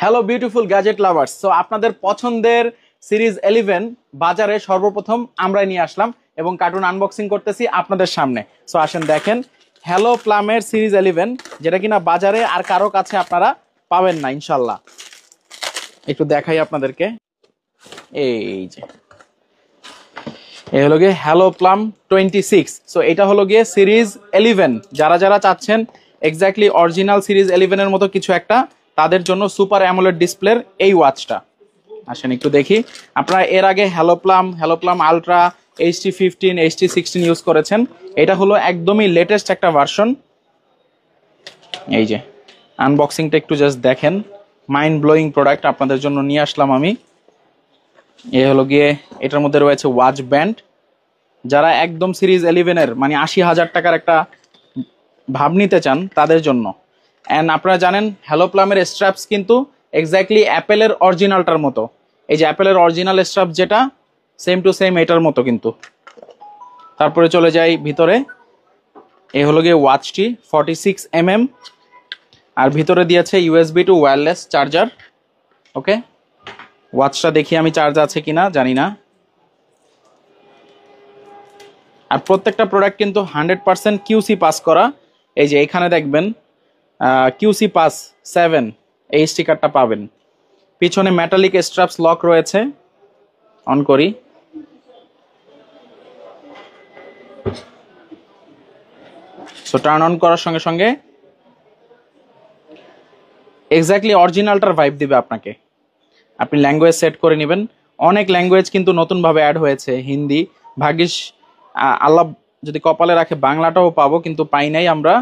Hello beautiful gadget lovers. So আপনাদের পছন্দের series 11 বাজারে সর্বপ্রথম আমরাই নিয়ে আসলাম এবং কার্টুন আনবক্সিং করতেছি আপনাদের সামনে। সো আসেন দেখেন হ্যালো প্লামের সিরিজ 11, যেটা কিনা বাজারে আর কারো কাছে আপনারা পাবেন না ইনশাল্লাহ। একটু দেখাই আপনাদেরকে, এই যে এই হলো গিয়ে হ্যালো প্লাম 26। সো এটা হলো গিয়ে সিরিজ 11। যারা যারা চাচ্ছেন এক্স্যাক্টলি অরিজিনাল সিরিজ 11 এর মতো কিছু একটা, তাদের জন্য সুপার অ্যামোলেড ডিসপ্লের এই ওয়াচটা। আসেন একটু দেখি। আপনারা এর আগে hello plum ultra, HT15, HT16 use করেছেন। এটা হলো একদমই লেটেস্ট একটা ভার্সন। এই যে আনবক্সিংটা একটু জাস্ট দেখেন, মাইন্ড ব্লোয়িং প্রোডাক্ট আপনাদের জন্য নিয়ে আসলাম আমি। এ হলো গিয়ে এটার মধ্যে রয়েছে ওয়াচ ব্যান্ড। যারা একদম সিরিজ 11 এর মানে 80,000 টাকার একটা ভাব নিতে চান তাদের জন্য। অ্যান্ড আপনারা জানেন হ্যালো প্লামের স্ট্র্যাপস কিন্তু এক্স্যাক্টলি অ্যাপেলের অরিজিনালটার মতো। এই যে অ্যাপেলের অরিজিনাল স্ট্র্যাপ যেটা, সেম টু সেম এটার মতো কিন্তু। তারপরে চলে যাই ভিতরে। এই হলো গিয়ে ওয়াচটি 46mm, আর ভিতরে দিয়েছে USB টু ওয়্যারলেস চার্জার। ওকে, ওয়াচটা দেখি আমি চার্জ আছে কিনা, জানি না। আর প্রত্যেকটা প্রোডাক্ট কিন্তু 100% QC পাস করা। এই যে এখানে দেখবেন QC পাস 7 এই স্টিকারটা পাবেন। পিছনে মেটালিক স্ট্রাপস লক রয়েছে। অন করি। সো টার্ন অন করার সঙ্গে সঙ্গে এক্স্যাক্টলি অরিজিনালটার ভাইব দিবে আপনাকে। আপনি ল্যাঙ্গুয়েজ সেট করে নেবেন। অনেক ল্যাঙ্গুয়েজ কিন্তু নতুনভাবে অ্যাড হয়েছে। হিন্দি, ভাগ্যিস আল্লাহ যদি কপালে রাখে বাংলাটাও পাবো, কিন্তু পাই নাই আমরা,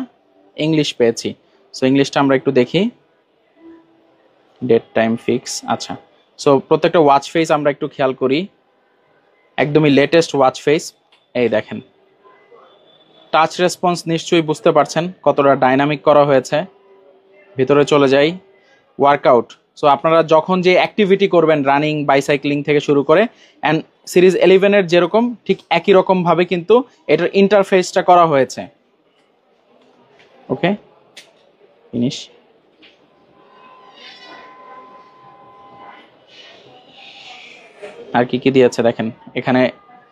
ইংলিশ পেয়েছি। সো ইংলিশটা আমরা একটু দেখি। Date time fix. আচ্ছা, সো প্রত্যেকটা ওয়াচ ফেস আমরা একটু খেয়াল করি। একদমই লেটেস্ট ওয়াচ ফেস। এই দেখেন, টাচ রেসপন্স নিশ্চয়ই বুঝতে পারছেন কতটা ডাইনামিক করা হয়েছে। ভিতরে চলে যাই, ওয়ার্কআউট। সো আপনারা যখন যে অ্যাক্টিভিটি করবেন, রানিং, বাইসাইক্লিং থেকে শুরু করে, অ্যান্ড সিরিজ 11 এর যেরকম ঠিক একই রকমভাবে কিন্তু এটার ইন্টারফেসটা করা হয়েছে। ওকে, ফিনিশ। আর কি কি দিয়েছে দেখেন, এখানে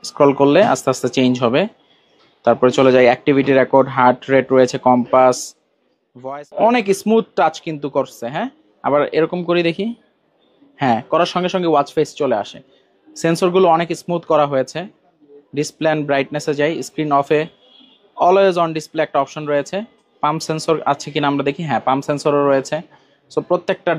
স্ক্রল করলে আস্তে আস্তে চেঞ্জ হবে। তারপরে চলে যায় অ্যাক্টিভিটি রেকর্ড, হার্ট রেট রয়েছে, কম্পাস, ভয়েস। অনেক স্মুথ টাচ কিন্তু করছে। হ্যাঁ, আবার এরকম করে দেখি। হ্যাঁ, করার সঙ্গে সঙ্গে ওয়াচ ফেস চলে আসে। সেন্সরগুলো অনেক স্মুথ করা হয়েছে। ডিসপ্লে অ্যান্ড ব্রাইটনেসে যাই, স্ক্রিন অফে অলওয়েজ অন ডিসপ্লে একটা অপশন রয়েছে। পাম্প সেন্সর আছে কিনা আমরা দেখি। হ্যাঁ, পাম্প সেন্সরও রয়েছে। সো প্রত্যেকটা